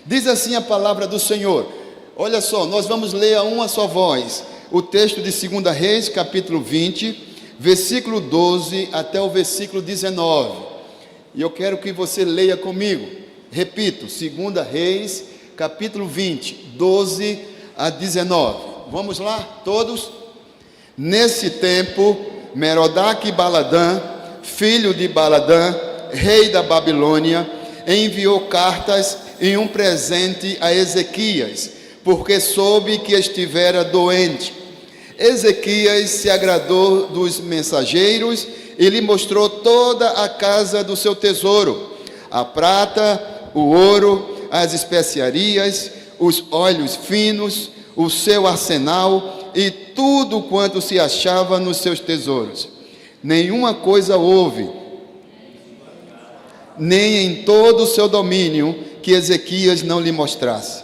Diz assim a palavra do Senhor. Olha só, nós vamos ler a uma só voz o texto de 2 Reis, capítulo 20, versículo 12 até o versículo 19. E eu quero que você leia comigo. Repito, 2 Reis, capítulo 20, 12 a 19. Vamos lá, todos? Nesse tempo, Merodach-Baladã, filho de Baladã, rei da Babilônia, enviou cartas e um presente a Ezequias, porque soube que estivera doente. Ezequias se agradou dos mensageiros e lhe mostrou toda a casa do seu tesouro, a prata, o ouro, as especiarias, os óleos finos, o seu arsenal e tudo quanto se achava nos seus tesouros. Nenhuma coisa houve, nem em todo o seu domínio, que Ezequias não lhe mostrasse.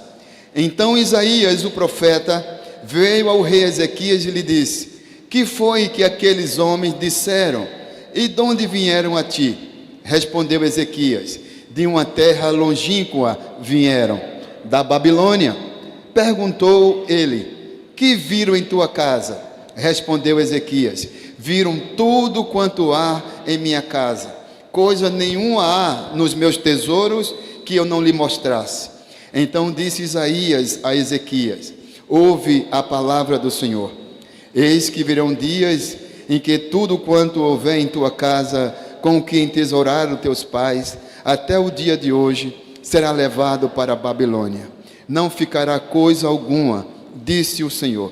Então Isaías, o profeta, veio ao rei Ezequias e lhe disse: que foi que aqueles homens disseram? E de onde vieram a ti? Respondeu Ezequias: de uma terra longínqua vieram, da Babilônia. Perguntou ele: que viram em tua casa? Respondeu Ezequias: viram tudo quanto há em minha casa. Coisa nenhuma há nos meus tesouros que eu não lhe mostrasse. Então disse Isaías a Ezequias: ouve a palavra do Senhor. Eis que virão dias em que tudo quanto houver em tua casa, com o que entesouraram teus pais, até o dia de hoje, será levado para a Babilônia. Não ficará coisa alguma, disse o Senhor.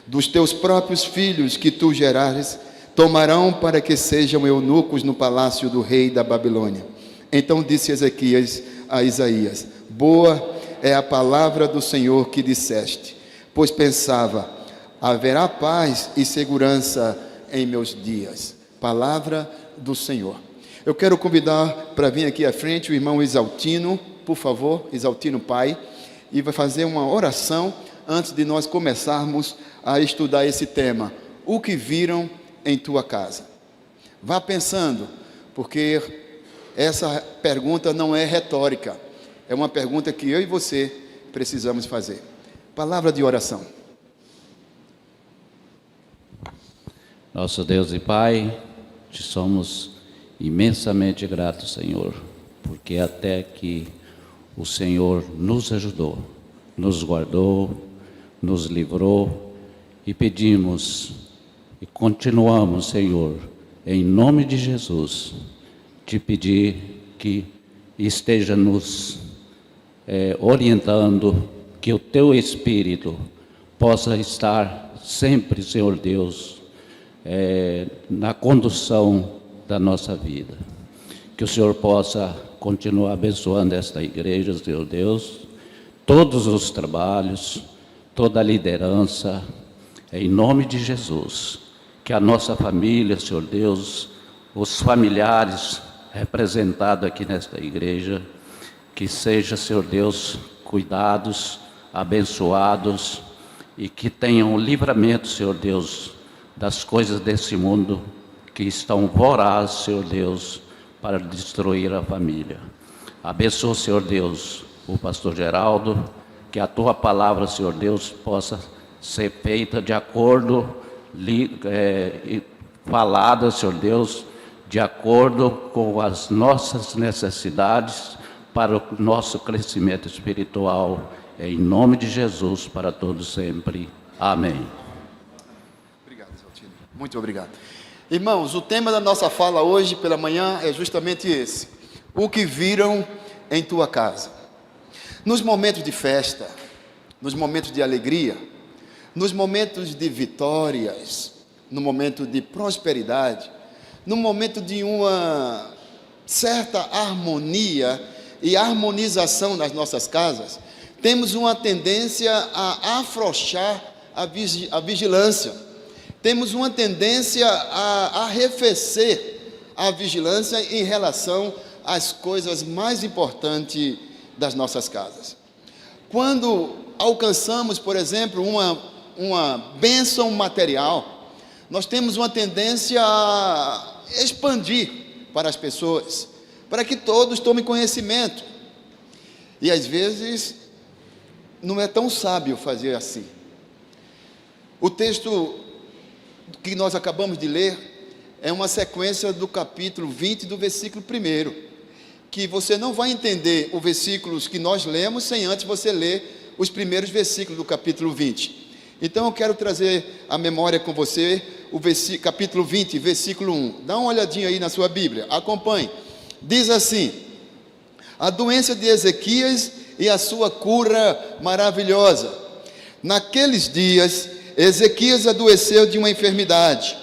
Dos teus próprios filhos que tu gerares, tomarão para que sejam eunucos no palácio do rei da Babilônia. Então disse Ezequias a Isaías: boa é a palavra do Senhor que disseste, pois pensava: haverá paz e segurança em meus dias. Palavra do Senhor. Eu quero convidar para vir aqui à frente o irmão Isaltino, por favor, Isaltino Pai, e vai fazer uma oração antes de nós começarmos a estudar esse tema: o que viram em tua casa. Vá pensando, porque essa pergunta não é retórica, é uma pergunta que eu e você precisamos fazer. Palavra de oração. Nosso Deus e Pai, te somos imensamente gratos, Senhor, porque até que o Senhor nos ajudou, nos guardou, nos livrou, e pedimos e continuamos, Senhor, em nome de Jesus, te pedir que esteja nos orientando, que o teu Espírito possa estar sempre, Senhor Deus, na condução da nossa vida. Que o Senhor possa continuar abençoando esta igreja, Senhor Deus, todos os trabalhos, toda a liderança, em nome de Jesus. Que a nossa família, Senhor Deus, os familiares representados aqui nesta igreja, que seja, Senhor Deus, cuidados, abençoados, e que tenham livramento, Senhor Deus, das coisas desse mundo que estão vorazes, Senhor Deus, para destruir a família. Abençoa, Senhor Deus, o pastor Geraldo, que a tua palavra, Senhor Deus, possa ser feita de acordo, falada, Senhor Deus, de acordo com as nossas necessidades, para o nosso crescimento espiritual, em nome de Jesus, para todos sempre. Amém. Obrigado, Isaltino. Muito obrigado. Irmãos, o tema da nossa fala hoje pela manhã é justamente esse: o que viram em tua casa. Nos momentos de festa, nos momentos de alegria, nos momentos de vitórias, no momento de prosperidade, no momento de uma certa harmonia e harmonização nas nossas casas, temos uma tendência a afrouxar a vigilância. Temos uma tendência a arrefecer a vigilância em relação às coisas mais importantes das nossas casas. Quando alcançamos, por exemplo, uma bênção material, nós temos uma tendência a expandir para as pessoas, para que todos tomem conhecimento. E às vezes não é tão sábio fazer assim. O texto que nós acabamos de ler é uma sequência do capítulo 20, do versículo 1, que você não vai entender os versículos que nós lemos sem antes você ler os primeiros versículos do capítulo 20. Então eu quero trazer à memória com você o capítulo 20, versículo 1. Dá uma olhadinha aí na sua Bíblia, acompanhe. Diz assim: a doença de Ezequias e a sua cura maravilhosa. Naqueles dias, Ezequias adoeceu de uma enfermidade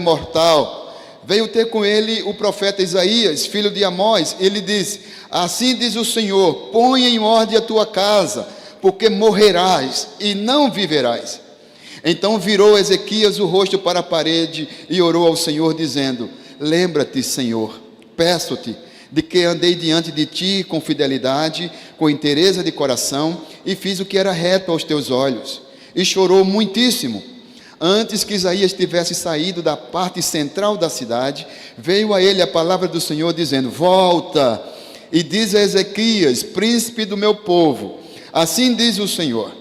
mortal. Veio ter com ele o profeta Isaías, filho de Amós. Ele disse: assim diz o Senhor, põe em ordem a tua casa, porque morrerás e não viverás. Então virou Ezequias o rosto para a parede e orou ao Senhor, dizendo: lembra-te, Senhor, peço-te, de que andei diante de ti com fidelidade, com inteireza de coração, e fiz o que era reto aos teus olhos. E chorou muitíssimo. Antes que Isaías tivesse saído da parte central da cidade, veio a ele a palavra do Senhor, dizendo: volta e diz a Ezequias, príncipe do meu povo, assim diz o Senhor,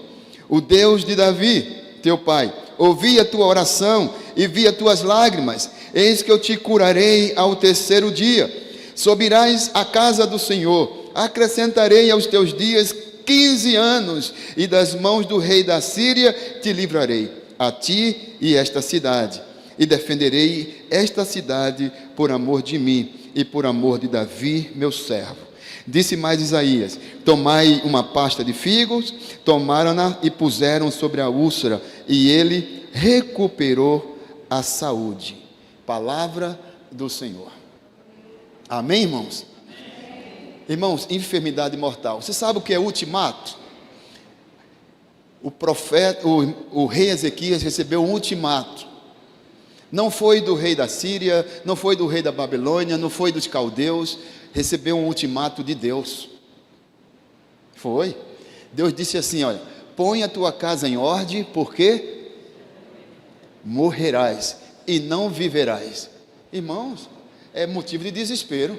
o Deus de Davi, teu pai: ouvi a tua oração e vi as tuas lágrimas, eis que eu te curarei ao terceiro dia. Subirás à casa do Senhor, acrescentarei aos teus dias 15 anos, e das mãos do rei da Síria te livrarei, a ti e esta cidade, e defenderei esta cidade por amor de mim e por amor de Davi, meu servo. Disse mais Isaías: tomai uma pasta de figos, tomaram-na e puseram sobre a úlcera, e ele recuperou a saúde. Palavra do Senhor. Amém, irmãos? Irmãos, enfermidade mortal. Você sabe o que é ultimato? O rei Ezequias recebeu um ultimato. Não foi do rei da Síria, não foi do rei da Babilônia, não foi dos caldeus. Recebeu um ultimato de Deus. Foi. Deus disse assim: olha, põe a tua casa em ordem, porque morrerás e não viverás. Irmãos, é motivo de desespero.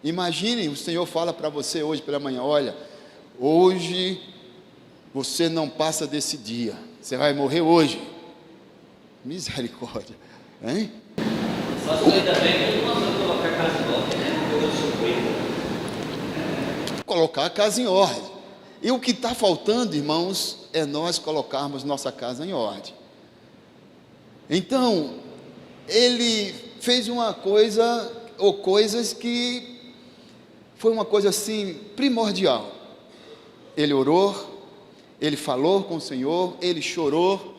Imaginem, o Senhor fala para você hoje pela manhã: olha, hoje você não passa desse dia, você vai morrer hoje. Misericórdia, hein? Ainda bem que ele mandou colocar a casa em ordem, né? Eu sofri. Colocar a casa em ordem. E o que está faltando, irmãos, é nós colocarmos nossa casa em ordem. Então, ele fez uma coisa, ou coisas que foi uma coisa assim primordial. Ele orou, ele falou com o Senhor, ele chorou,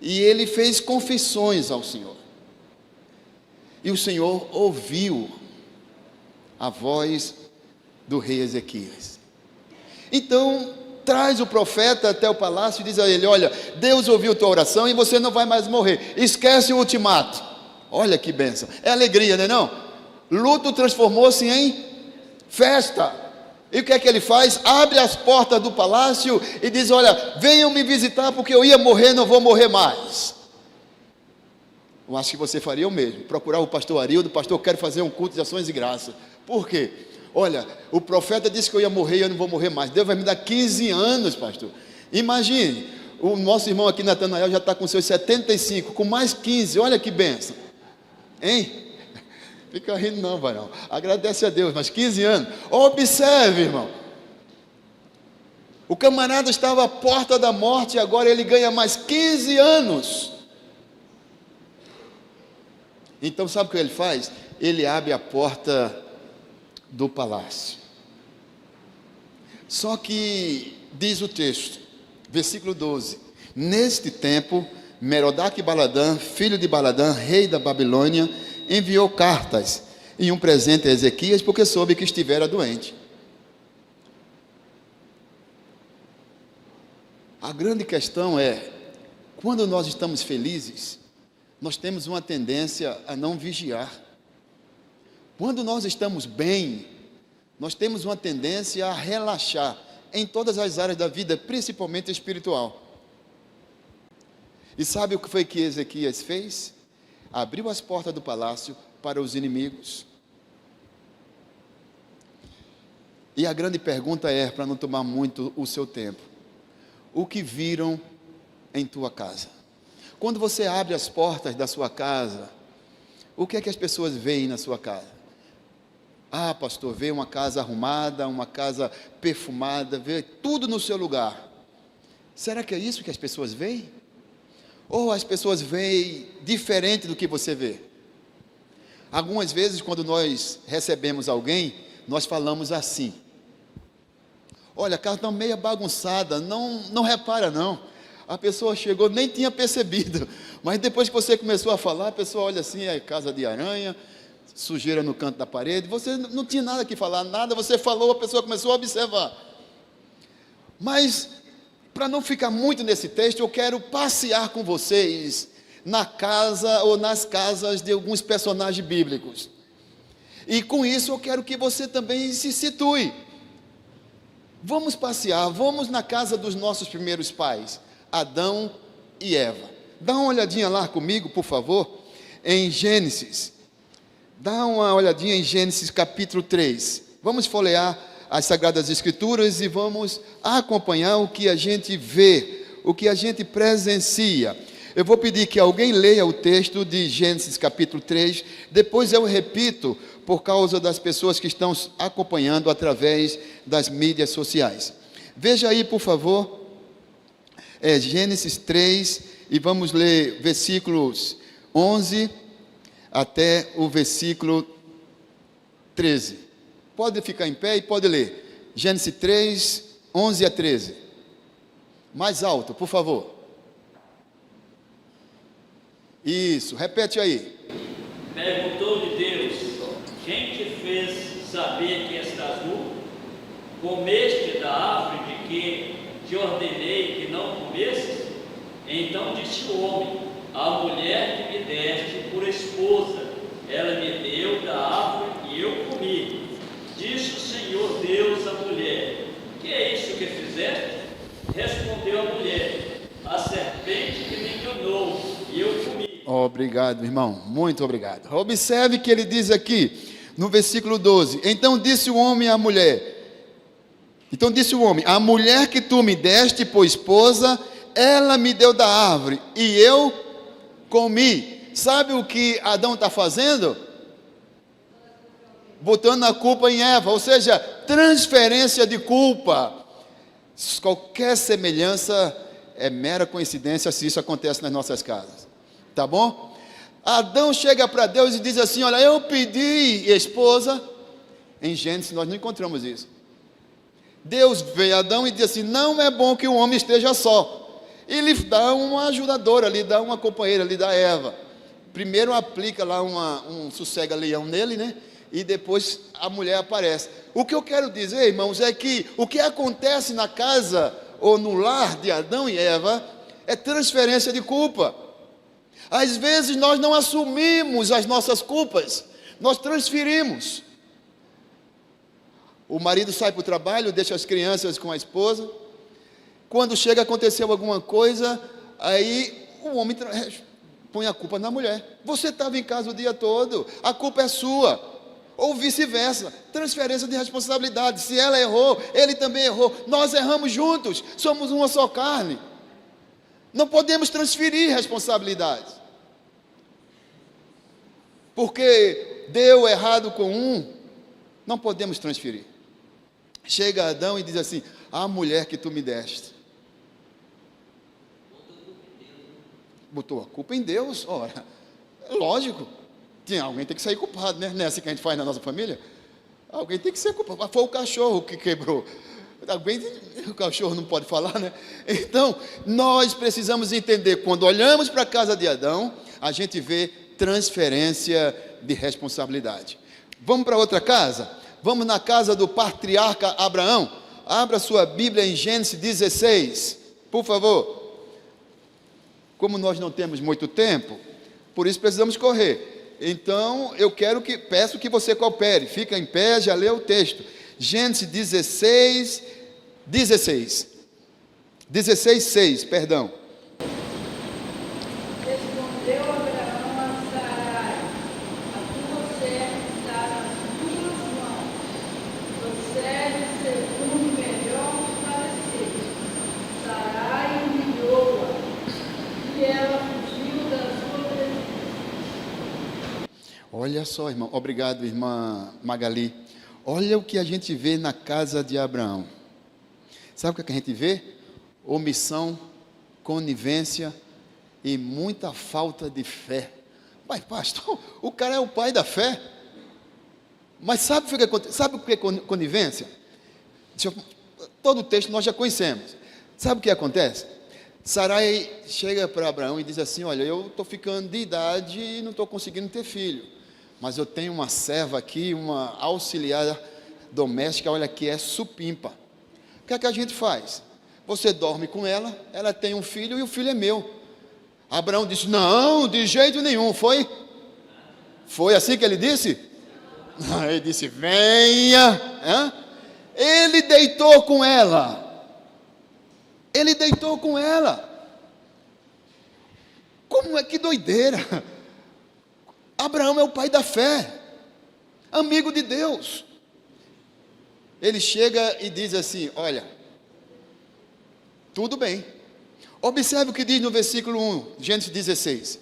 e ele fez confissões ao Senhor. E o Senhor ouviu a voz do rei Ezequias. Então, traz o profeta até o palácio e diz a ele: olha, Deus ouviu tua oração e você não vai mais morrer. Esquece o ultimato. Olha que bênção. É alegria, não é não? Luto transformou-se em festa. E o que é que ele faz? Abre as portas do palácio e diz: olha, venham me visitar, porque eu ia morrer, não vou morrer mais. Eu acho que você faria o mesmo. Procurar o pastor Arildo: pastor, eu quero fazer um culto de ações de graça. Por quê? Olha, o profeta disse que eu ia morrer e eu não vou morrer mais. Deus vai me dar 15 anos, pastor. Imagine, o nosso irmão aqui, Natanael, já está com seus 75, com mais 15, olha que bênção. Hein? Fica rindo não, varão. Agradece a Deus, mas 15 anos. Observe, irmão. O camarada estava à porta da morte e agora ele ganha mais 15 anos. Então sabe o que ele faz? Ele abre a porta do palácio. Só que, diz o texto, versículo 12: neste tempo, Merodach-Baladã, filho de Baladã, rei da Babilônia, enviou cartas e um presente a Ezequias, porque soube que estivera doente. A grande questão é, quando nós estamos felizes, nós temos uma tendência a não vigiar. Quando nós estamos bem, nós temos uma tendência a relaxar em todas as áreas da vida, principalmente espiritual. E sabe o que foi que Ezequias fez? Abriu as portas do palácio para os inimigos. E a grande pergunta é, para não tomar muito o seu tempo: o que viram em tua casa? Quando você abre as portas da sua casa, o que é que as pessoas veem na sua casa? Ah, pastor, vê uma casa arrumada, uma casa perfumada, vê tudo no seu lugar. Será que é isso que as pessoas veem? Ou as pessoas veem diferente do que você vê? Algumas vezes, quando nós recebemos alguém, nós falamos assim: olha, a casa está meio bagunçada, não repara não. A pessoa chegou, nem tinha percebido, mas depois que você começou a falar, a pessoa olha assim, é casa de aranha, sujeira no canto da parede. Você não tinha nada que falar, nada, você falou, a pessoa começou a observar. Mas, para não ficar muito nesse texto, eu quero passear com vocês na casa ou nas casas de alguns personagens bíblicos. E com isso eu quero que você também se situe. Vamos passear, vamos na casa dos nossos primeiros pais, Adão e Eva. Dá uma olhadinha lá comigo, por favor, em Gênesis. Dá uma olhadinha em Gênesis capítulo 3. Vamos folhear as Sagradas Escrituras e vamos acompanhar o que a gente vê, o que a gente presencia. Eu vou pedir que alguém leia o texto de Gênesis capítulo 3, depois eu repito, por causa das pessoas que estão acompanhando através das mídias sociais. Veja aí, por favor, Gênesis 3, e vamos ler versículos 11 até o versículo 13. Pode ficar em pé e pode ler. Gênesis 3, 11 a 13. Mais alto, por favor. Isso, repete aí. Perguntou-lhe Deus: quem te fez saber que estás nu? Comeste da árvore de que te ordenei que não comesses? Então disse o homem: a mulher que me deste por esposa, ela me deu da árvore e eu comi. Disse o Senhor Deus à mulher: que é isso que fizeste? Respondeu a mulher: a serpente que me enganou e eu comi. Obrigado, irmão, muito obrigado. Observe que ele diz aqui, no versículo 12: então disse o homem à mulher, a mulher que tu me deste por esposa, ela me deu da árvore e eu comi. Sabe o que Adão está fazendo? Botando a culpa em Eva, ou seja, transferência de culpa. Qualquer semelhança é mera coincidência se isso acontece nas nossas casas, tá bom? Adão chega para Deus e diz assim: olha, eu pedi esposa. Em Gênesis nós não encontramos isso. Deus veio a Adão e diz assim: não é bom que o homem esteja só. E lhe dá uma ajudadora, lhe dá uma companheira, lhe dá Eva. Primeiro aplica lá um sossega-leão nele, né? E depois a mulher aparece. O que eu quero dizer, irmãos, é que o que acontece na casa ou no lar de Adão e Eva é transferência de culpa. Às vezes nós não assumimos as nossas culpas, nós transferimos. O marido sai para o trabalho, deixa as crianças com a esposa. Quando chega, aconteceu alguma coisa, aí o homem põe a culpa na mulher. Você estava em casa o dia todo, a culpa é sua. Ou vice-versa, transferência de responsabilidade. Se ela errou, ele também errou. Nós erramos juntos, somos uma só carne. Não podemos transferir responsabilidades. Porque deu errado com um, não podemos transferir. Chega Adão e diz assim: a mulher que tu me deste. Botou a culpa em Deus. Ora, lógico. Alguém tem que sair culpado, né? Não é assim que a gente faz na nossa família? Alguém tem que ser culpado. Foi o cachorro que quebrou. O cachorro não pode falar, né? Então, nós precisamos entender, quando olhamos para a casa de Adão, a gente vê transferência de responsabilidade. Vamos para outra casa? Vamos na casa do patriarca Abraão. Abra sua Bíblia em Gênesis 16, por favor. Como nós não temos muito tempo, por isso precisamos correr. Então, peço que você coopere. Fica em pé, já leu o texto. Gênesis 16, 6, perdão. Respondeu Abraão a Sarai: a tua serva está nas tuas mãos. Prossegue Olha só, irmão. Obrigado, irmã Magali. Olha o que a gente vê na casa de Abraão. Sabe o que a gente vê? Omissão, conivência e muita falta de fé. Mas, pastor, o cara é o pai da fé. Mas sabe o que é conivência? Todo o texto nós já conhecemos. Sabe o que acontece? Sarai chega para Abraão e diz assim: olha, eu estou ficando de idade e não estou conseguindo ter filho, mas eu tenho uma serva aqui, uma auxiliar doméstica, olha, que é supimpa. O que é que a gente faz? Você dorme com ela, ela tem um filho e o filho é meu. Abraão disse: não, de jeito nenhum. Foi assim que ele disse? Ele disse: venha. Ele deitou com ela. Como é que doideira? Abraão é o pai da fé, amigo de Deus. Ele chega e diz assim: olha, tudo bem. Observe o que diz no versículo 1, Gênesis 16.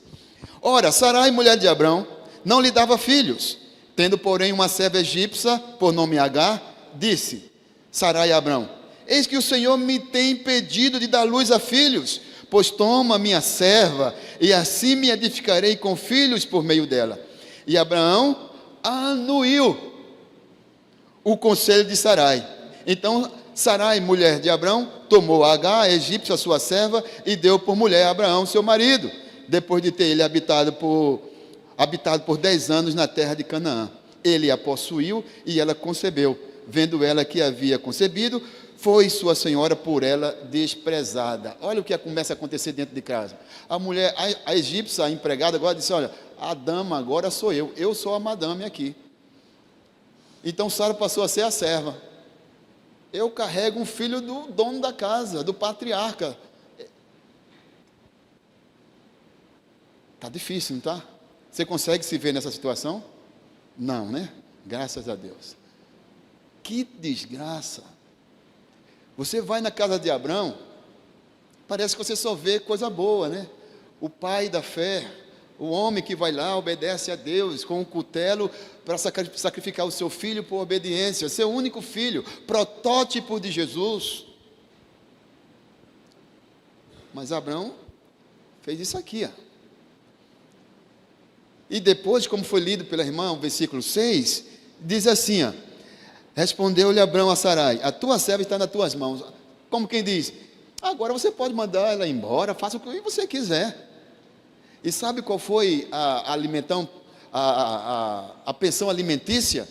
Ora, Sarai, mulher de Abraão, não lhe dava filhos, tendo porém uma serva egípcia, por nome Agar, disse Sarai a Abraão: eis que o Senhor me tem impedido de dar luz a filhos, pois toma minha serva, e assim me edificarei com filhos por meio dela. E Abraão anuiu o conselho de Sarai. Então Sarai, mulher de Abraão, tomou Agar, a egípcia, sua serva, e deu por mulher a Abraão, seu marido, depois de ter ele habitado por 10 anos na terra de Canaã. Ele a possuiu e ela concebeu. Vendo ela que havia concebido, foi sua senhora por ela desprezada. Olha o que começa a acontecer dentro de casa. A mulher, a egípcia, a empregada, agora disse: olha, a dama agora sou eu sou a madame aqui. Então Sara passou a ser a serva. Eu carrego um filho do dono da casa, do patriarca. Está difícil, não está? Você consegue se ver nessa situação? Não, né? Graças a Deus. Que desgraça. Você vai na casa de Abraão, parece que você só vê coisa boa, né? O pai da fé, o homem que vai lá, obedece a Deus com um cutelo para sacrificar o seu filho por obediência, seu único filho, protótipo de Jesus. Mas Abraão fez isso aqui, ó. E depois, como foi lido pela irmã, o versículo 6, diz assim, ó: respondeu-lhe Abraão a Sarai: a tua serva está nas tuas mãos. Como quem diz: agora você pode mandar ela embora, faça o que você quiser. E sabe qual foi a pensão alimentícia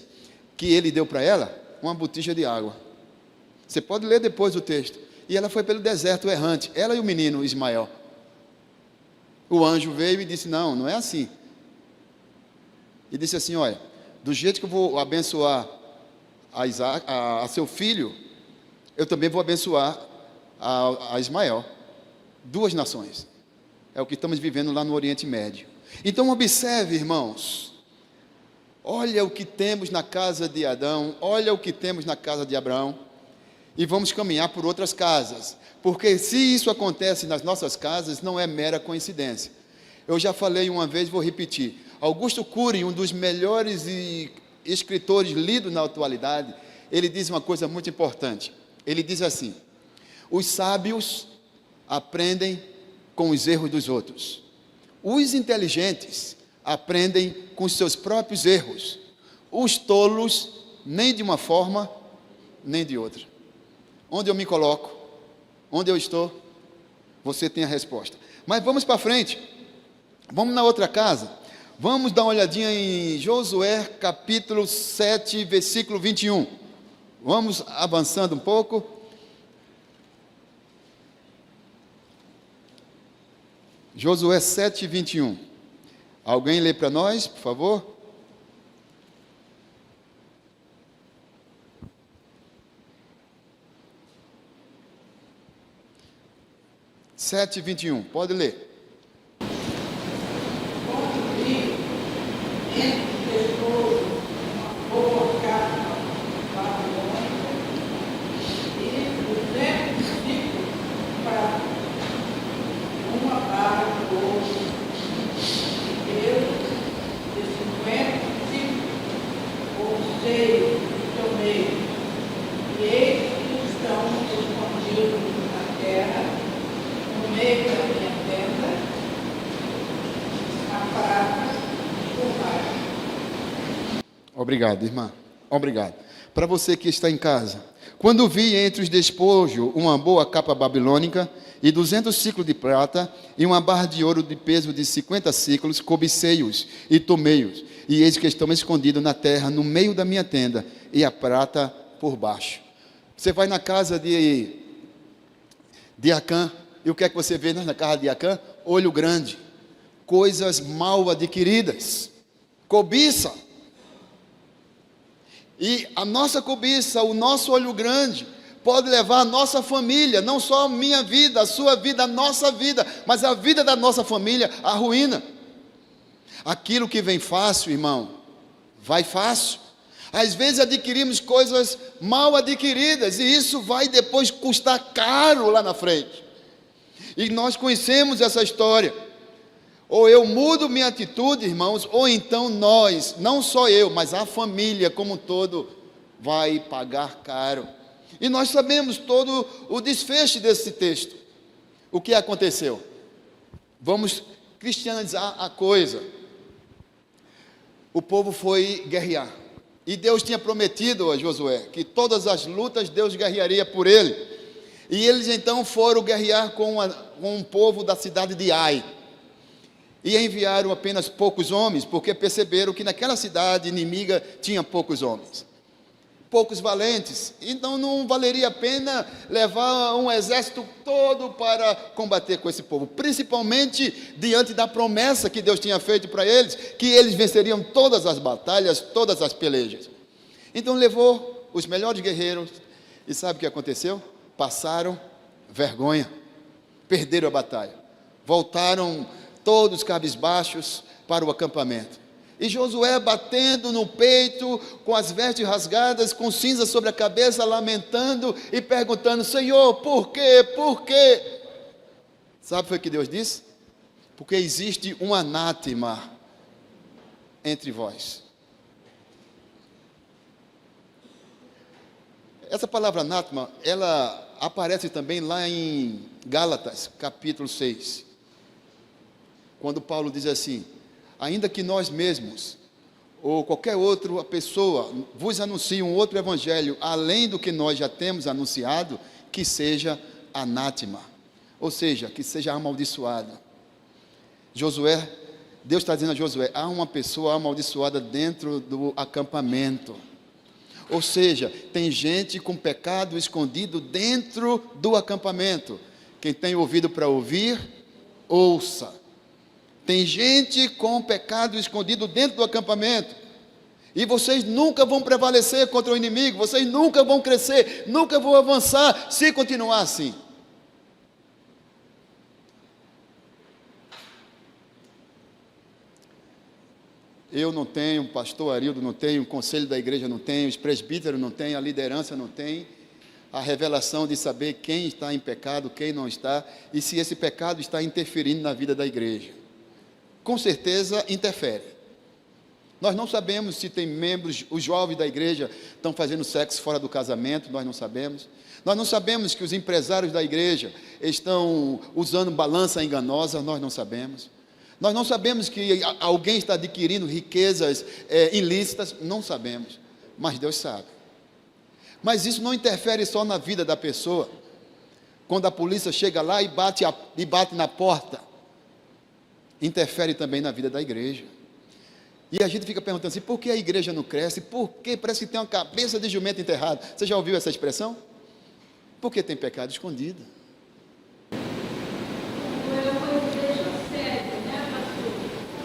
que ele deu para ela? Uma botija de água. Você pode ler depois o texto. E ela foi pelo deserto errante, ela e o menino Ismael. O anjo veio e disse: não, não é assim. E disse assim: olha, do jeito que eu vou abençoar a seu filho, eu também vou abençoar a Ismael. 2 nações. É o que estamos vivendo lá no Oriente Médio. Então observe, irmãos, olha o que temos na casa de Adão, olha o que temos na casa de Abraão, e vamos caminhar por outras casas, porque se isso acontece nas nossas casas, não é mera coincidência. Eu já falei uma vez, vou repetir. Augusto Cury, um dos melhores escritores lidos na atualidade, ele diz uma coisa muito importante. Ele diz assim: os sábios aprendem com os erros dos outros. Os inteligentes aprendem com os seus próprios erros. Os tolos, nem de uma forma, nem de outra. Onde eu me coloco? Onde eu estou? Você tem a resposta. Mas vamos para frente. Vamos na outra casa. Vamos dar uma olhadinha em Josué capítulo 7, versículo 21. Vamos avançando um pouco. Josué 7, 21. Alguém lê para nós, por favor? Sete, 21. Pode ler. Uma barra do outro, e Deus, de 50 Obrigado, irmã. Obrigado. Para você que está em casa. Quando vi entre os despojos uma boa capa babilônica e 200 ciclos de prata e uma barra de ouro de peso de 50 ciclos, cobicei-os e tomei-os. E eis que estão escondidos na terra, no meio da minha tenda, e a prata por baixo. Você vai na casa de Acã, e o que é que você vê na casa de Acã? Olho grande, coisas mal adquiridas, cobiça. E a nossa cobiça, o nosso olho grande, pode levar a nossa família, não só a minha vida, a sua vida, a nossa vida, mas a vida da nossa família, à ruína. Aquilo que vem fácil, irmão, vai fácil. Às vezes adquirimos coisas mal adquiridas, e isso vai depois custar caro lá na frente. E nós conhecemos essa história. Ou eu mudo minha atitude, irmãos, ou então nós, não só eu, mas a família como um todo, vai pagar caro. E nós sabemos todo o desfecho desse texto. O que aconteceu? Vamos cristianizar a coisa. O povo foi guerrear. E Deus tinha prometido a Josué que todas as lutas Deus guerrearia por ele. E eles então foram guerrear com um povo da cidade de Ai. E enviaram apenas poucos homens, porque perceberam que naquela cidade inimiga tinha poucos homens. Poucos valentes. Então não valeria a pena levar um exército todo para combater com esse povo. Principalmente diante da promessa que Deus tinha feito para eles, que eles venceriam todas as batalhas, todas as pelejas. Então levou os melhores guerreiros. E sabe o que aconteceu? Passaram vergonha. Perderam a batalha. Voltaram todos cabisbaixos para o acampamento. E Josué batendo no peito, com as vestes rasgadas, com cinza sobre a cabeça, lamentando e perguntando: Senhor, por quê? Por quê? Sabe o que Deus disse? Porque existe um anátema entre vós. Essa palavra anátema, ela aparece também lá em Gálatas, capítulo 6. Quando Paulo diz assim: ainda que nós mesmos, ou qualquer outra pessoa, vos anuncie um outro evangelho, além do que nós já temos anunciado, que seja anátema, ou seja, que seja amaldiçoado. Josué, Deus está dizendo a Josué: há uma pessoa amaldiçoada dentro do acampamento. Ou seja, tem gente com pecado escondido dentro do acampamento. Quem tem ouvido para ouvir, ouça. Tem gente com pecado escondido dentro do acampamento. E vocês nunca vão prevalecer contra o inimigo. Vocês nunca vão crescer, nunca vão avançar se continuar assim. Eu não tenho, o pastor Arildo não tem, o conselho da igreja não tem, os presbíteros não têm, a liderança não tem a revelação de saber quem está em pecado, quem não está, e se esse pecado está interferindo na vida da igreja. Com certeza interfere. Nós não sabemos se tem membros, os jovens da igreja estão fazendo sexo fora do casamento, nós não sabemos. Nós não sabemos que os empresários da igreja estão usando balança enganosa, nós não sabemos. Nós não sabemos que alguém está adquirindo riquezas ilícitas, não sabemos. Mas Deus sabe. Mas isso não interfere só na vida da pessoa. Quando a polícia chega lá e bate na porta, interfere também na vida da igreja. E a gente fica perguntando assim: por que a igreja não cresce? Por que parece que tem uma cabeça de jumento enterrada? Você já ouviu essa expressão? Porque tem pecado escondido. É uma igreja séria, né, pastor?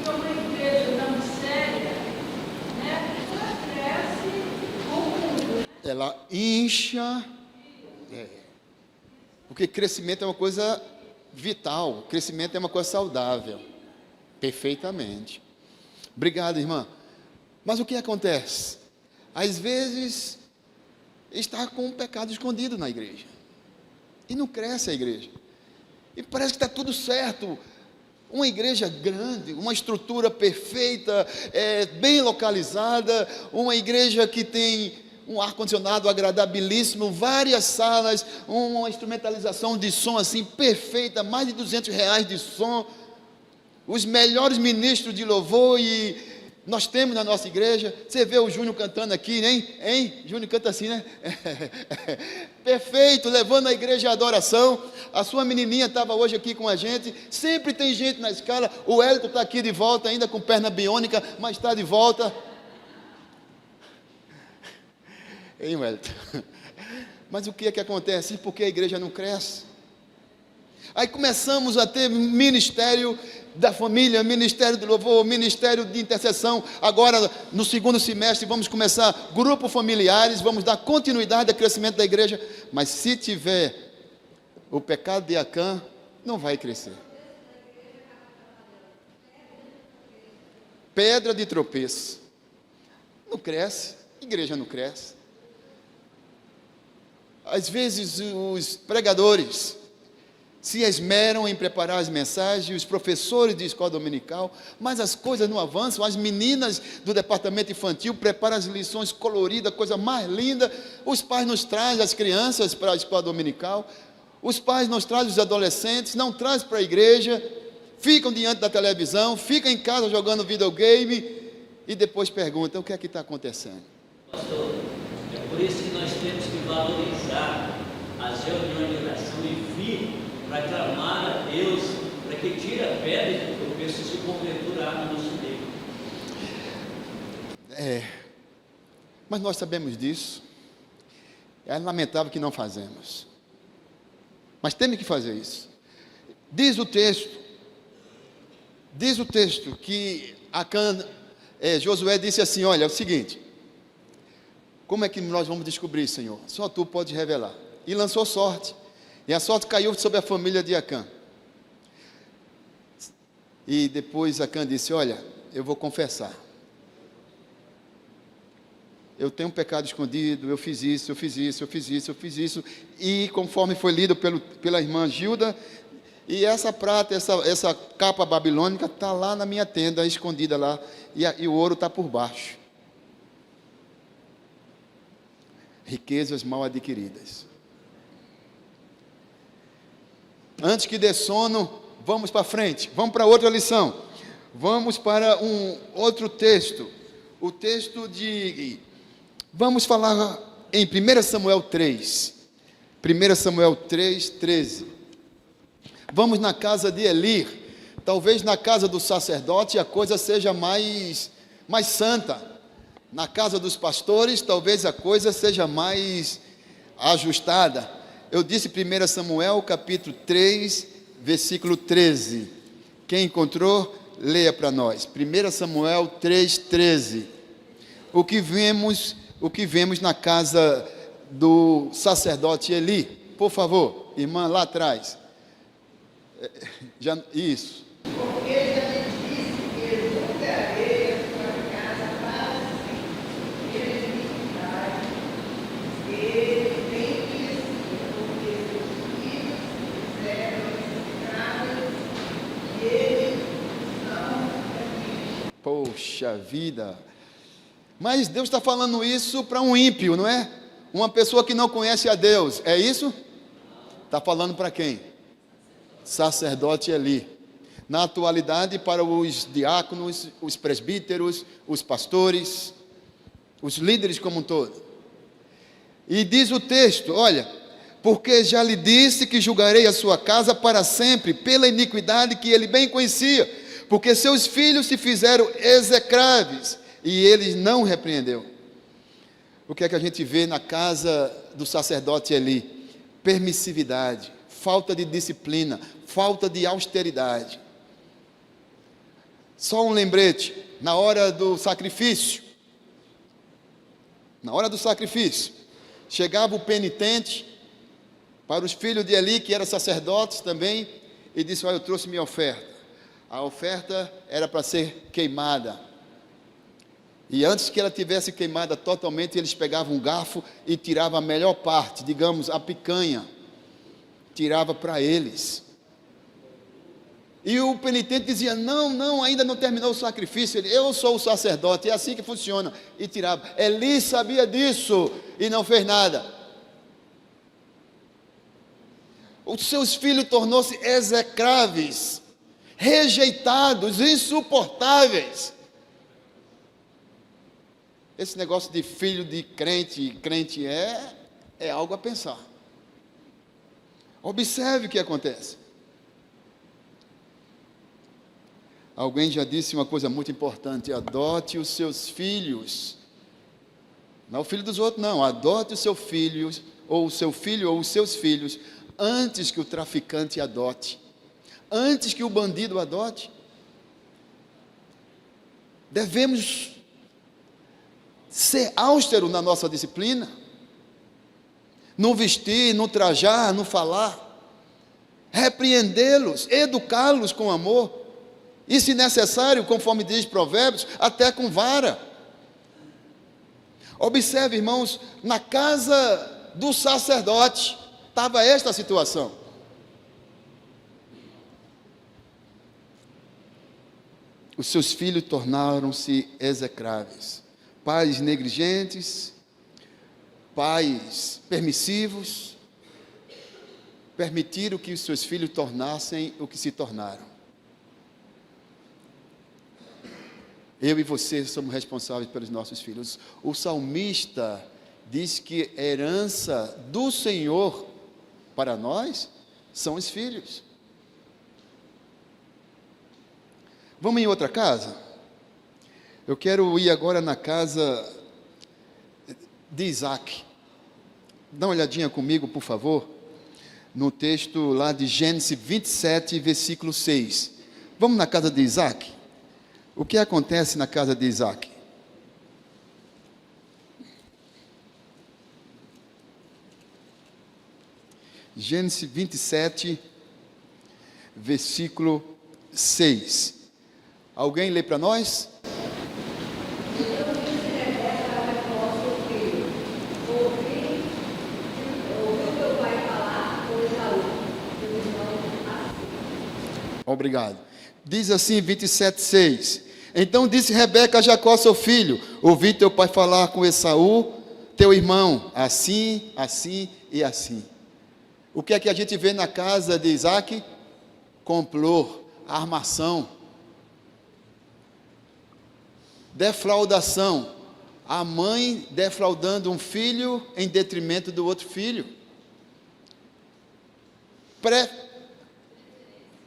Porque uma igreja não séria, né, ela cresce com mundo. Ela incha. Porque crescimento é uma coisa vital, crescimento é uma coisa saudável. Perfeitamente. Obrigado, irmã. Mas o que acontece? Às vezes está com um pecado escondido na igreja. E não cresce a igreja. E parece que está tudo certo. Uma igreja grande, uma estrutura perfeita, bem localizada, uma igreja que tem um ar-condicionado agradabilíssimo, várias salas, uma instrumentalização de som assim perfeita, mais de R$200 de som, os melhores ministros de louvor e Nós temos na nossa igreja. Você vê o Júnior cantando aqui, hein? Júnior canta assim, né? Perfeito, levando a igreja à adoração. A sua menininha estava hoje aqui com a gente. Sempre tem gente na escala. O Hélito está aqui de volta, ainda com perna biônica, mas está de volta. Hein, Hélito? Mas o que é que acontece? Porque a igreja não cresce. Aí começamos a ter ministério da família, ministério do louvor, ministério de intercessão. Agora, no segundo semestre, vamos começar grupos familiares, vamos dar continuidade ao crescimento da igreja. Mas se tiver o pecado de Acã, não vai crescer. Pedra de tropeço. Não cresce, igreja não cresce. Às vezes os pregadores se esmeram em preparar as mensagens, os professores de escola dominical, mas as coisas não avançam. As meninas do departamento infantil preparam as lições coloridas, coisa mais linda. Os pais nos trazem as crianças para a escola dominical, os pais nos trazem os adolescentes, não trazem para a igreja, ficam diante da televisão, ficam em casa jogando videogame e depois perguntam: o que é que está acontecendo? Pastor, é por isso que nós temos que valorizar as reuniões de oração e vir para clamar a Deus, para que tire a pedra de tropeço e se porventura há no nosso meio. Mas nós sabemos disso. É lamentável que não fazemos. Mas temos que fazer isso. Diz o texto que Josué disse assim: olha, é o seguinte, como é que nós vamos descobrir, Senhor? Só tu pode revelar. E lançou sorte. E a sorte caiu sobre a família de Acã. E depois Acã disse: olha, eu vou confessar. Eu tenho um pecado escondido, eu fiz isso. E conforme foi lido pela irmã Gilda, e essa prata, essa capa babilônica está lá na minha tenda, escondida lá, e o ouro está por baixo. Riquezas mal adquiridas. Antes que dê sono, vamos para frente, vamos para outra lição. Vamos para um outro texto. O texto vamos falar em 1 Samuel 3. 1 Samuel 3, 13. Vamos na casa de Eli. Talvez na casa do sacerdote a coisa seja mais santa. Na casa dos pastores, talvez a coisa seja mais ajustada. Eu disse 1 Samuel, capítulo 3, versículo 13. Quem encontrou, leia para nós. 1 Samuel 3, 13. O que vemos na casa do sacerdote Eli. Por favor, irmã, lá atrás. Isso. Porque já lhe disse que eu mudarei a sua casa para si, iniquidade. Ele tem crescido, porque seus filhos fizeram escravos e eles são amigos. Poxa vida! Mas Deus está falando isso para um ímpio, não é? Uma pessoa que não conhece a Deus, é isso? Está falando para quem? Sacerdote Eli. Na atualidade, para os diáconos, os presbíteros, os pastores, os líderes como um todo. E diz o texto: olha, porque já lhe disse que julgarei a sua casa para sempre, pela iniquidade que ele bem conhecia, porque seus filhos se fizeram execráveis, e ele não repreendeu. O que é que a gente vê na casa do sacerdote Eli? Permissividade, falta de disciplina, falta de austeridade. Só um lembrete: na hora do sacrifício, chegava o penitente para os filhos de Eli, que eram sacerdotes também, e disse: olha, eu trouxe minha oferta. A oferta era para ser queimada. E antes que ela tivesse queimada totalmente, eles pegavam um garfo e tiravam a melhor parte, digamos, a picanha. Tirava para eles. E o penitente dizia: não, ainda não terminou o sacrifício. Ele: eu sou o sacerdote, é assim que funciona. E tirava. Eli sabia disso e não fez nada. Os seus filhos tornou-se execráveis, rejeitados, insuportáveis. Esse negócio de filho de crente, crente é algo a pensar. Observe o que acontece. Alguém já disse uma coisa muito importante: adote os seus filhos. Não é o filho dos outros, não. Adote os seus filhos, ou o seu filho, ou os seus filhos, antes que o traficante adote, antes que o bandido adote. Devemos ser austeros na nossa disciplina, no vestir, no trajar, no falar, repreendê-los, educá-los com amor, e se necessário, conforme diz Provérbios, até com vara. Observe, irmãos, na casa do sacerdote estava esta situação. Os seus filhos tornaram-se execráveis, pais negligentes, pais permissivos, permitiram que os seus filhos tornassem o que se tornaram. Eu e você somos responsáveis pelos nossos filhos. O salmista diz que a herança do Senhor para nós são os filhos. Vamos em outra casa? Eu quero ir agora na casa de Isaac. Dá uma olhadinha comigo, por favor, no texto lá de Gênesis 27, versículo 6. Vamos na casa de Isaac? O que acontece na casa de Isaac? Gênesis 27, versículo 6. Alguém lê para nós? Obrigado. Diz assim, 27:6. Então disse Rebeca a Jacó, seu filho: ouvi teu pai falar com Esaú, teu irmão, assim, assim e assim. O que é que a gente vê na casa de Isaac? Complô, armação, defraudação. A mãe defraudando um filho em detrimento do outro filho.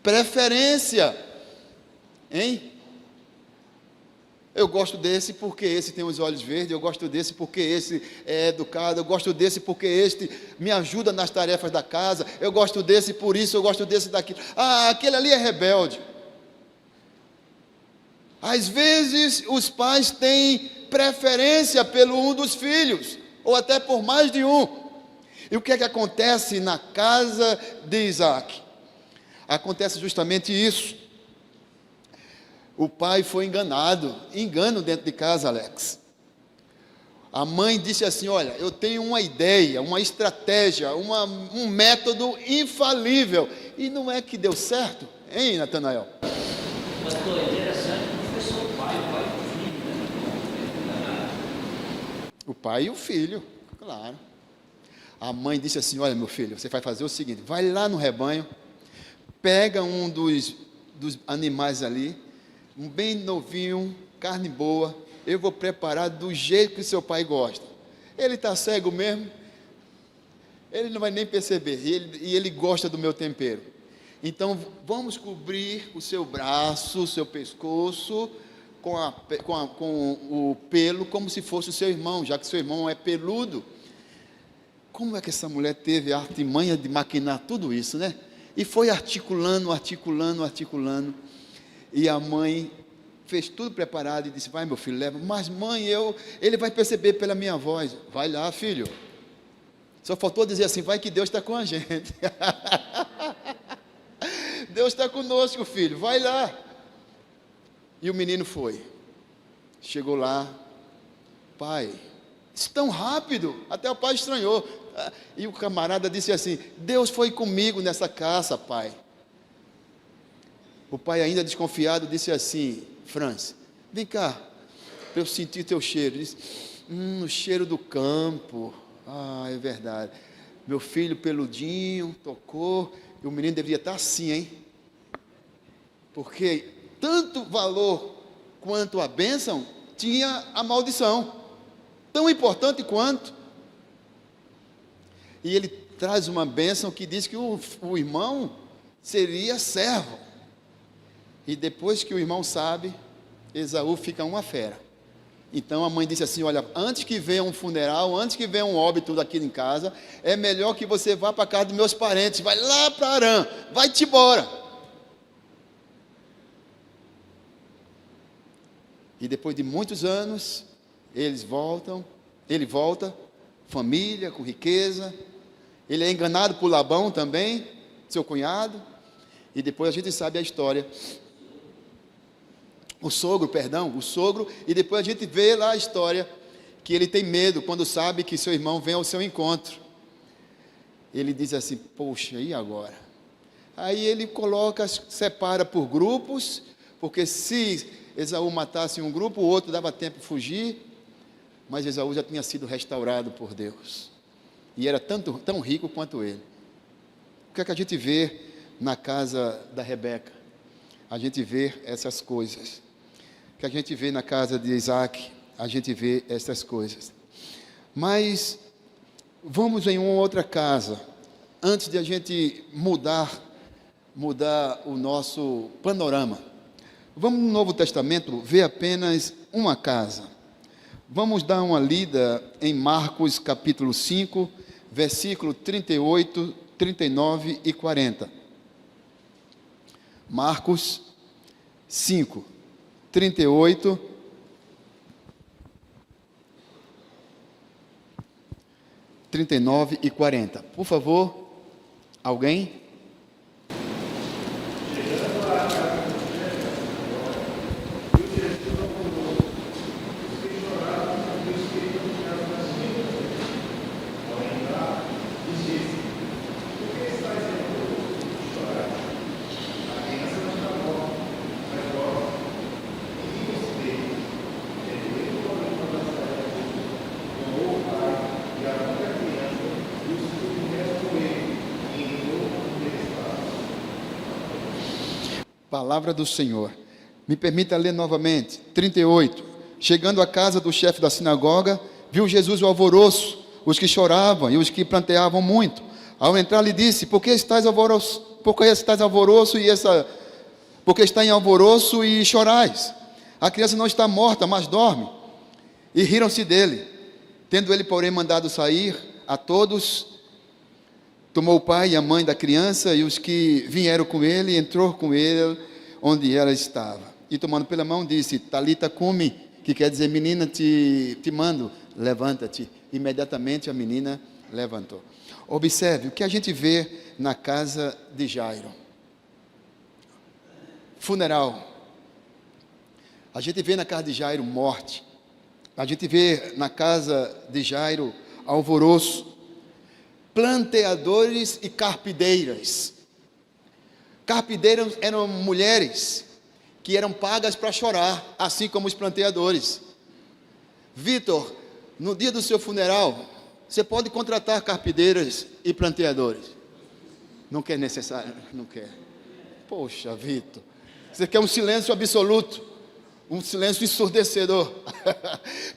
Preferência, hein? Eu gosto desse porque esse tem os olhos verdes, eu gosto desse porque esse é educado, eu gosto desse porque este me ajuda nas tarefas da casa, eu gosto desse por isso, eu gosto desse daquilo. Ah, aquele ali é rebelde. Às vezes os pais têm preferência pelo um dos filhos, ou até por mais de um. E o que é que acontece na casa de Isaac? Acontece justamente isso. O pai foi enganado, engano dentro de casa, Alex. A mãe disse assim: olha, eu tenho uma ideia, uma estratégia, um método infalível. E não é que deu certo, hein, Natanael? Pastor, é interessante porque foi só o pai e o filho, né? O pai e o filho, claro. A mãe disse assim: olha, meu filho, você vai fazer o seguinte, vai lá no rebanho, pega um dos animais ali, um bem novinho, carne boa, eu vou preparar do jeito que seu pai gosta. Ele está cego mesmo, ele não vai nem perceber, e ele gosta do meu tempero. Então vamos cobrir o seu braço, o seu pescoço, com o pelo, como se fosse o seu irmão, já que seu irmão é peludo. Como é que essa mulher teve a artimanha de maquinar tudo isso, né? E foi articulando. E a mãe fez tudo preparado e disse: vai, meu filho, leva. Mas mãe, ele vai perceber pela minha voz. Vai lá, filho. Só faltou dizer assim: vai que Deus está com a gente. Deus está conosco, filho, vai lá. E o menino foi. Chegou lá: pai, isso tão rápido, até o pai estranhou. E o camarada disse assim: Deus foi comigo nessa caça, pai. O pai, ainda desconfiado, disse assim: Franz, vem cá, para eu sentir teu cheiro. Ele disse: o cheiro do campo. Ah, é verdade. Meu filho peludinho, tocou, e o menino deveria estar assim, hein? Porque tanto valor quanto a bênção tinha a maldição. tão importante quanto. E ele traz uma bênção que diz que o irmão seria servo. E depois que o irmão sabe, Esaú fica uma fera. Então a mãe disse assim: olha, antes que venha um funeral, antes que venha um óbito aqui em casa, é melhor que você vá para a casa dos meus parentes, vai lá para Arã, vai-te embora. E depois de muitos anos, ele volta, família, com riqueza. Ele é enganado por Labão também, seu cunhado. E depois a gente sabe a história. O sogro, e depois a gente vê lá a história, que ele tem medo quando sabe que seu irmão vem ao seu encontro. Ele diz assim: poxa, e agora? Aí ele separa por grupos, porque se Esaú matasse um grupo, o outro dava tempo de fugir, mas Esaú já tinha sido restaurado por Deus, e era tão rico quanto ele. O que é que a gente vê na casa da Rebeca? A gente vê essas coisas. O que a gente vê na casa de Isaac, a gente vê essas coisas. Mas vamos em uma outra casa, antes de a gente mudar o nosso panorama. Vamos no Novo Testamento ver apenas uma casa. Vamos dar uma lida em Marcos capítulo 5, versículo 38, 39 e 40. Marcos 5, 38, 39 e 40. Por favor, alguém? Palavra do Senhor. Me permita ler novamente. 38. Chegando à casa do chefe da sinagoga, viu Jesus o alvoroço, os que choravam e os que planteavam muito. Ao entrar, lhe disse: por que estás alvoroço? Porque está em alvoroço e chorais? A criança não está morta, mas dorme. E riram-se dele. Tendo ele, porém, mandado sair a todos, tomou o pai e a mãe da criança e os que vieram com ele, e entrou com ele onde ela estava. E tomando pela mão, disse: Talita cumi, que quer dizer: menina, te mando, levanta-te. Imediatamente a menina levantou. Observe o que a gente vê na casa de Jairo. Funeral. A gente vê na casa de Jairo morte. A gente vê na casa de Jairo alvoroço. Planteadores e carpideiras. Carpideiras eram mulheres que eram pagas para chorar, assim como os planteadores. Vitor, no dia do seu funeral, você pode contratar carpideiras e planteadores. Não quer necessário? Não quer. Poxa, Vitor, você quer um silêncio absoluto, um silêncio ensurdecedor.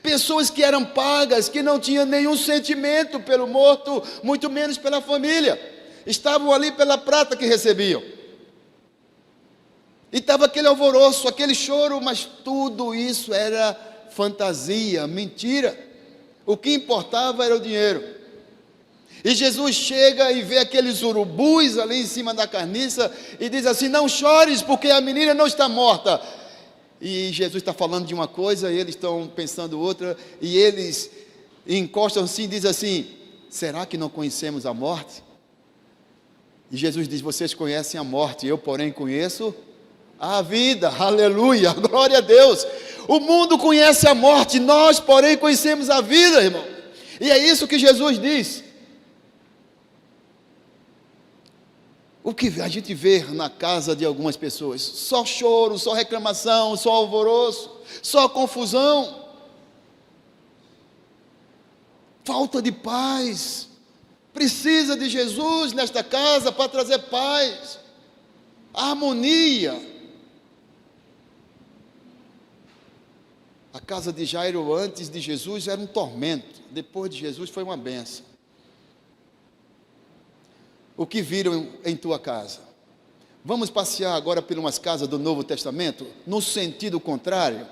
Pessoas que eram pagas, que não tinham nenhum sentimento pelo morto, muito menos pela família. Estavam ali pela prata que recebiam. E estava aquele alvoroço, aquele choro, mas tudo isso era fantasia, mentira. O que importava era o dinheiro. E Jesus chega e vê aqueles urubus ali em cima da carniça e diz assim: não chores, porque a menina não está morta. E Jesus está falando de uma coisa e eles estão pensando outra, e eles encostam assim e dizem assim: será que não conhecemos a morte? E Jesus diz: vocês conhecem a morte, eu porém conheço a vida. Aleluia, glória a Deus. O mundo conhece a morte, nós porém conhecemos a vida, irmão. E é isso que Jesus diz. O que a gente vê na casa de algumas pessoas? Só choro, só reclamação, só alvoroço, só confusão, falta de paz. Precisa de Jesus nesta casa para trazer paz, harmonia. A casa de Jairo antes de Jesus era um tormento, depois de Jesus foi uma benção. O que viram em tua casa? Vamos passear agora por umas casas do Novo Testamento, no sentido contrário?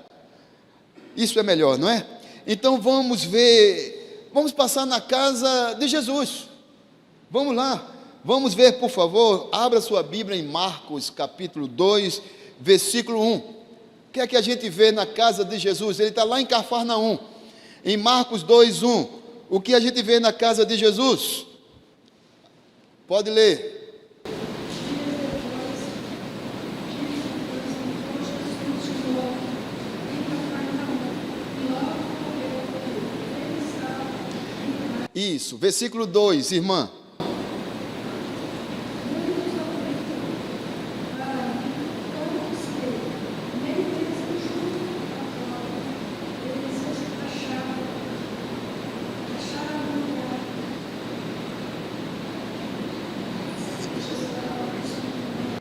Isso é melhor, não é? Então vamos ver, vamos passar na casa de Jesus. Vamos lá, vamos ver, por favor, abra sua Bíblia em Marcos capítulo 2, versículo 1. O que é que a gente vê na casa de Jesus? Ele está lá em Cafarnaum, em Marcos 2, 1. O que a gente vê na casa de Jesus? Pode ler. Isso, versículo 2, irmã.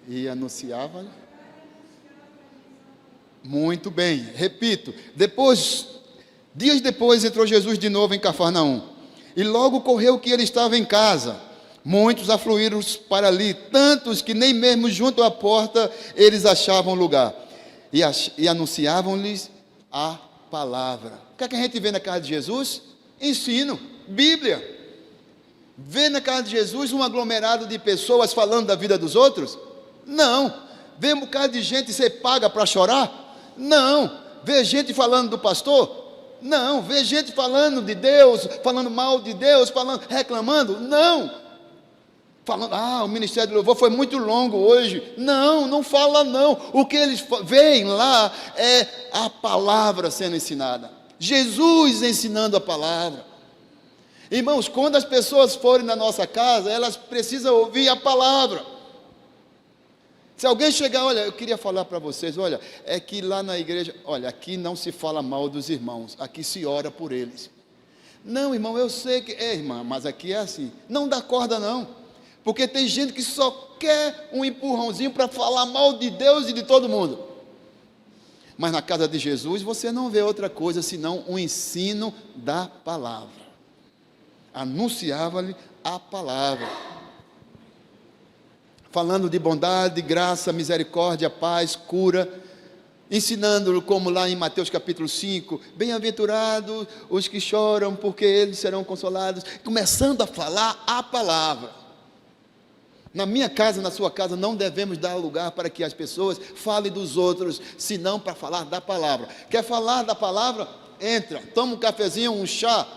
E anunciava. Muito bem, repito. Dias depois entrou Jesus de novo em Cafarnaum. E logo ocorreu que ele estava em casa. Muitos afluíram para ali, tantos que nem mesmo junto à porta eles achavam lugar. E anunciavam-lhes a palavra. O que é que a gente vê na casa de Jesus? Ensino, Bíblia. Vê na casa de Jesus um aglomerado de pessoas falando da vida dos outros? Não. Vê um bocado de gente ser paga para chorar? Não. Vê gente falando do pastor? Não. Vê gente falando de Deus, falando mal de Deus, reclamando? Não. Falando, o ministério do louvor foi muito longo hoje. Não, não fala não. O que eles veem lá é a palavra sendo ensinada. Jesus ensinando a palavra. Irmãos, quando as pessoas forem na nossa casa, elas precisam ouvir a palavra. Se alguém chegar, olha, eu queria falar para vocês, olha, é que lá na igreja, olha, aqui não se fala mal dos irmãos, aqui se ora por eles. Não, irmão, eu sei que, irmã, mas aqui é assim, não dá corda não, porque tem gente que só quer um empurrãozinho para falar mal de Deus e de todo mundo. Mas na casa de Jesus você não vê outra coisa senão um ensino da palavra. Anunciava-lhe a palavra. Falando de bondade, graça, misericórdia, paz, cura, ensinando-lo como lá em Mateus capítulo 5, bem-aventurados os que choram, porque eles serão consolados, começando a falar a palavra. Na minha casa, na sua casa, não devemos dar lugar para que as pessoas falem dos outros, senão para falar da palavra. Quer falar da palavra? Entra, toma um cafezinho, um chá,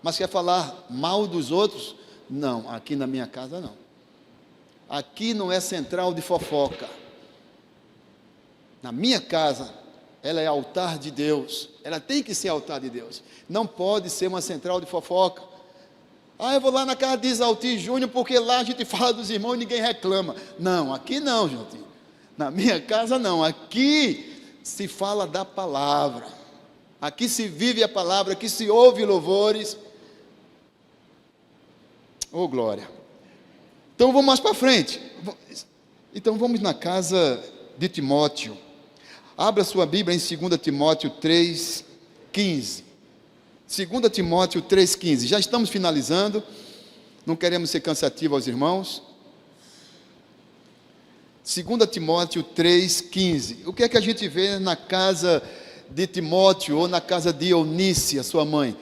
mas quer falar mal dos outros? Não, aqui na minha casa não. Aqui não é central de fofoca. Na minha casa, ela é altar de Deus. Ela tem que ser altar de Deus. Não pode ser uma central de fofoca. Eu vou lá na casa de Isalti Júnior, porque lá a gente fala dos irmãos e ninguém reclama. Não, aqui não, Jotinho. Na minha casa não. Aqui se fala da palavra. Aqui se vive a palavra, aqui se ouve louvores. Oh, glória. Então vamos mais para frente. Então vamos na casa de Timóteo. Abra sua Bíblia em 2 Timóteo 3,15. 2 Timóteo 3,15. Já estamos finalizando. Não queremos ser cansativos aos irmãos. 2 Timóteo 3,15. O que é que a gente vê na casa de Timóteo ou na casa de Eunice, a sua mãe?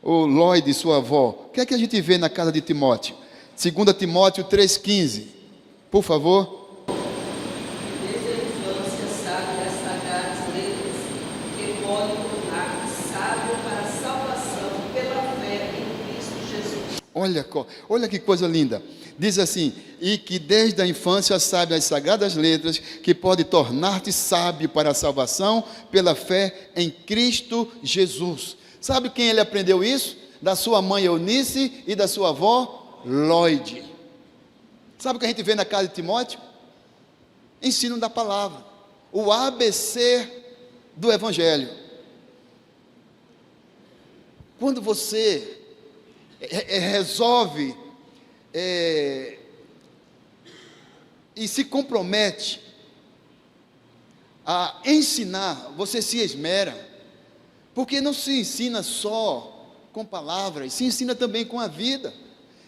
Ou Lloyd, sua avó? O que é que a gente vê na casa de Timóteo? 2 Timóteo 3,15, por favor. Desde a infância sabe as sagradas letras, que podem tornar sábio para a salvação pela fé em Cristo Jesus. Olha que coisa linda. Diz assim, e que desde a infância sabe as sagradas letras, que pode tornar-te sábio para a salvação pela fé em Cristo Jesus. Sabe quem ele aprendeu isso? Da sua mãe Eunice e da sua avó Lloyd. Sabe o que a gente vê na casa de Timóteo? Ensino da palavra, o ABC do Evangelho. Quando você resolve e se compromete a ensinar, você se esmera, Porque não se ensina só com palavras, se ensina também com a vida.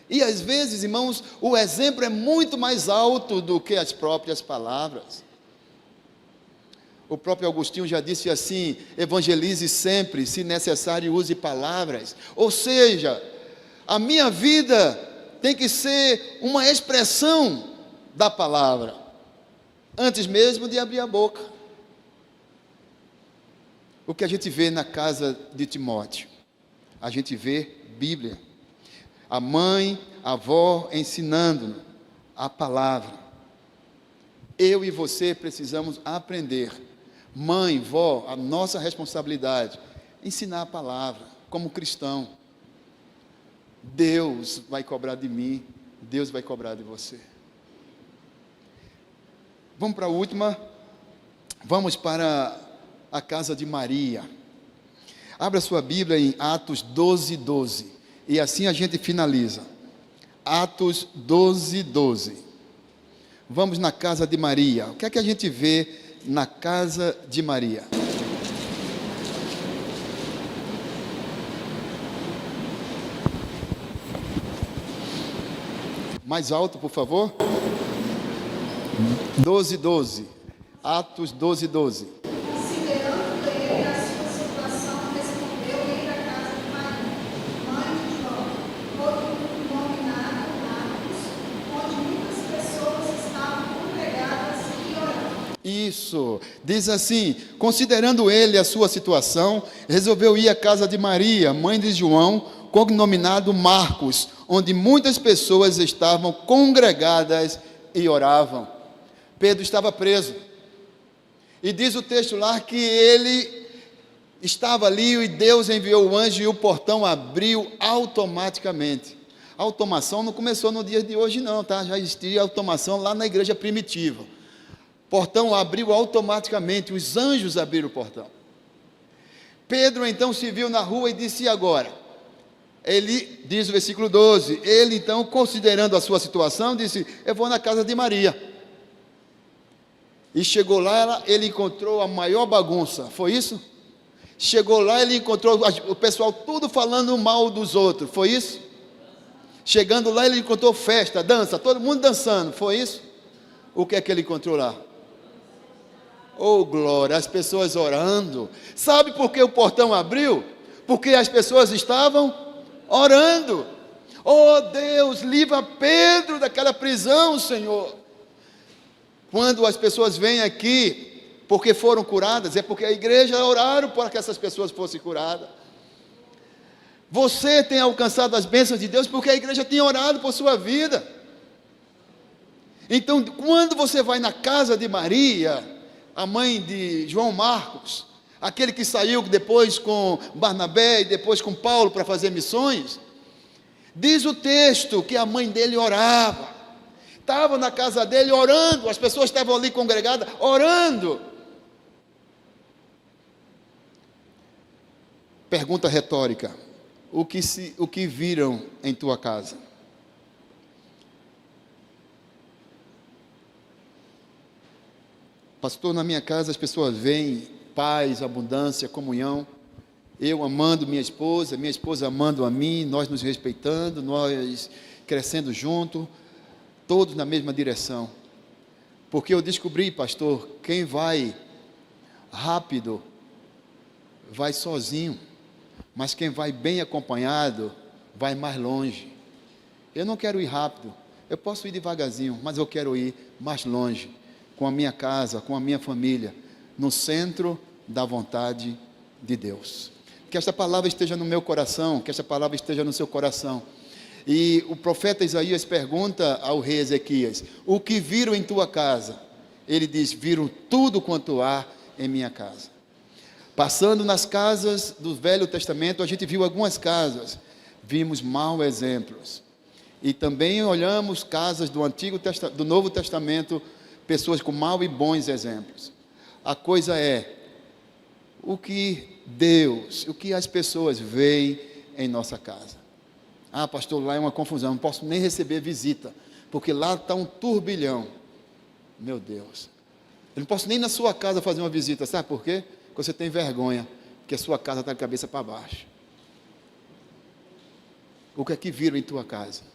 E às vezes, irmãos, o exemplo é muito mais alto do que as próprias palavras. O próprio Agostinho já disse assim: evangelize sempre, se necessário use palavras. Ou seja, a minha vida tem que ser uma expressão da palavra, antes mesmo de abrir a boca. O que a gente vê na casa de Timóteo? A gente vê Bíblia. A mãe, a avó ensinando a palavra. Eu e você precisamos aprender. Mãe, vó, a nossa responsabilidade, ensinar a palavra, como cristão. Deus vai cobrar de mim, Deus vai cobrar de você. Vamos para a última, vamos para a casa de Maria. Abra sua Bíblia em Atos 12, 12, e assim a gente finaliza. Atos 12, 12. Vamos na casa de Maria. O que é que a gente vê na casa de Maria? Mais alto, por favor. 12, 12. Atos 12, 12. Considerando ele a sua situação, respondeu ir à casa de Maria, mãe de João, nominado Marcos, onde muitas pessoas estavam congregadas e orando. Isso, diz assim: considerando ele a sua situação, resolveu ir à casa de Maria, mãe de João, cognominado Marcos, onde muitas pessoas estavam congregadas e oravam. Pedro estava preso, e diz o texto lá que ele estava ali e Deus enviou o anjo e o portão abriu automaticamente. A automação não começou no dia de hoje não, tá? Já existia automação lá na igreja primitiva. O portão abriu automaticamente, os anjos abriram o portão. Pedro então se viu na rua e disse: e agora? Ele, diz o versículo 12, ele então, considerando a sua situação, disse: eu vou na casa de Maria. E chegou lá, ele encontrou a maior bagunça, foi isso? Chegou lá, ele encontrou o pessoal tudo falando mal dos outros, foi isso? Chegando lá, ele encontrou festa, dança, todo mundo dançando, foi isso? O que é que ele encontrou lá? Oh glória, as pessoas orando. Sabe por que o portão abriu? Porque as pessoas estavam orando. Oh Deus, livra Pedro daquela prisão, Senhor. Quando as pessoas vêm aqui porque foram curadas, é porque a igreja oraram para que essas pessoas fossem curadas. Você tem alcançado as bênçãos de Deus porque a igreja tem orado por sua vida. Então, quando você vai na casa de Maria, a mãe de João Marcos, aquele que saiu depois com Barnabé e depois com Paulo para fazer missões, diz o texto que a mãe dele orava. Estava na casa dele orando, as pessoas estavam ali congregadas, orando. Pergunta retórica: o que viram em tua casa? Pastor, na minha casa as pessoas veem paz, abundância, comunhão, eu amando minha esposa amando a mim, nós nos respeitando, nós crescendo junto, todos na mesma direção. Porque eu descobri, pastor, quem vai rápido vai sozinho, mas quem vai bem acompanhado vai mais longe. Eu não quero ir rápido, eu posso ir devagarzinho, mas eu quero ir mais longe, com a minha casa, com a minha família, no centro da vontade de Deus. Que esta palavra esteja no meu coração, que esta palavra esteja no seu coração. E o profeta Isaías pergunta ao rei Ezequias: o que viram em tua casa? Ele diz: viram tudo quanto há em minha casa. Passando nas casas do Velho Testamento, a gente viu algumas casas, vimos maus exemplos. E também olhamos casas do Novo Testamento, pessoas com maus e bons exemplos. A coisa é, o que Deus, o que as pessoas veem em nossa casa. Ah, pastor, lá é uma confusão, não posso nem receber visita, porque lá está um turbilhão. Meu Deus, eu não posso nem na sua casa fazer uma visita, sabe por quê? Porque você tem vergonha, que a sua casa está de cabeça para baixo. O que é que viram em tua casa?